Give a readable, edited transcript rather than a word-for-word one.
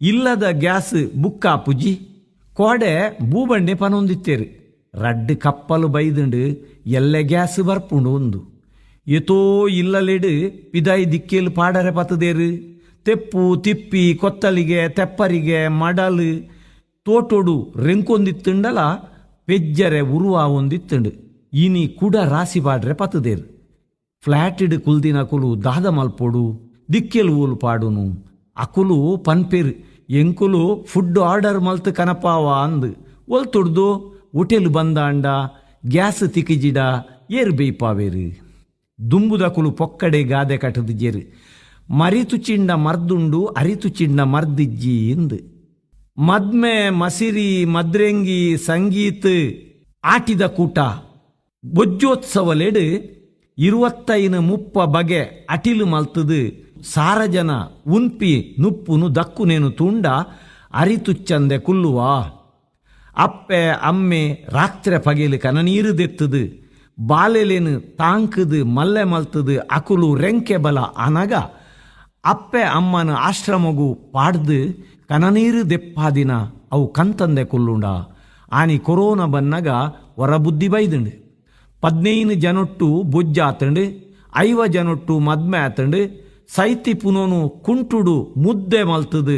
ಇಲ್ಲದ ಗ್ಯಾಸ್ ಬುಕ್ಕಾಪುಜಿ ಕೋಡೆ ಬೂಬಂಡೆ ಪನೊಂದಿತ್ತೇರು ರಡ್ಡು ಕಪ್ಪಲು ಬೈದುಂಡು ಎಲ್ಲೆ ಗ್ಯಾಸ್ ಬರ್ಪುಂಡು ಒಂದು ಎತೋ ಇಲ್ಲಲೆಡು ಪಿದಾಯಿ ದಿಕ್ಕೇಲು ಪಾಡರೆ ಪತ್ತದೇರು ತೆಪ್ಪು ತಿಪ್ಪಿ ಕೊತ್ತಲಿಗೆ ತೆಪ್ಪರಿಗೆ ಮಡಲು ತೋಟೋಡು ರೆಂಕೊಂದಿತ್ತುಂಡಲ ಪೆಜ್ಜರೆ ಉರುವ ಒಂದಿತ್ತುಂಡು ಇನಿ ಕುಡ ರಾಸಿ ಪಾಡ್ರೆ ಪತ್ತದೇರು ಫ್ಲಾಟಿಡ್ ಕುಲ್ದಿನ ಕುಲು ದಾದ ಮಲ್ಪೋಡು ದಿಕ್ಕೆಲು ಊಲು ಪಾಡುನು ಅಕುಲು ಪನ್ಪೇರು ಎಂಕುಲು ಫುಡ್ ಆರ್ಡರ್ ಮಲ್ತು ಕನಪಾವ ಅಂದು ಒಲ್ತೊಡ್ದು ಹೋಟೆಲ್ ಬಂದಾಂಡ ಗ್ಯಾಸ್ ತಿಕ್ಕಿಜಿಡ ಏರು ಬೇಯ್ಪಾವೇರು ದುಂಬುದ ಕುಲು ಪೊಕ್ಕಡೆ ಗಾದೆ ಕಟ್ಟದು ಜೇರು ಮರಿತು ಚಿಂಡ ಮರ್ದುಂಡು ಅರಿತು ಚಿಂಡ ಮರ್ದಿಜ್ಜಿ ಇಂದು ಮದ್ಮೆ ಮಸಿರಿ ಮದ್ರೆಂಗಿ ಸಂಗೀತ ಆಟಿದ ಕೂಟ ಬೊಜ್ಜೋತ್ಸವಲೆಡು 25-30 ಬಗೆ ಅಟಿಲು ಮಲ್ತದು ಸಾರಜನ ಉನ್ಪಿ ನುಪ್ಪುನು ದಕ್ಕುನೇನು ತುಂಡ ಅರಿತುಚ್ಚಂದೆ ಕುಲ್ಲುವಾ ಅಪ್ಪೆ ಅಮ್ಮೆ ರಾತ್ರೆ ಪಗೆಲು ಕನನೀರು ದೆತ್ತದು ಬಾಲೆಲೇನು ತಾಂಕದು ಮಲ್ಲೆ ಮಲ್ತದು ಅಕುಲು ರೆಂಕೆ ಬಲ ಅನಗ ಅಪ್ಪೆ ಅಮ್ಮನ ಆಶ್ರಮಗು ಪಾಡ್ದು ಕನನೀರು ದೆಪ್ಪಾದಿನ ಅವು ಕಂತಂದೆ ಕುಲ್ಲುಂಡ ಆನಿ ಕೊರೋನಾ ಬನ್ನಗ ಹೊರಬುದ್ಧಿ ಬೈದುಂಡು 15 ಜನೊಟ್ಟು ಬೊಜ್ಜಾತಂಡು 5 ಜನೊಟ್ಟು ಮದ್ಮೆ ಆತಂಡು ಸೈತಿ ಪುನೋನು ಕುಂಟುಡು ಮುದ್ದೆ ಮಲ್ತದು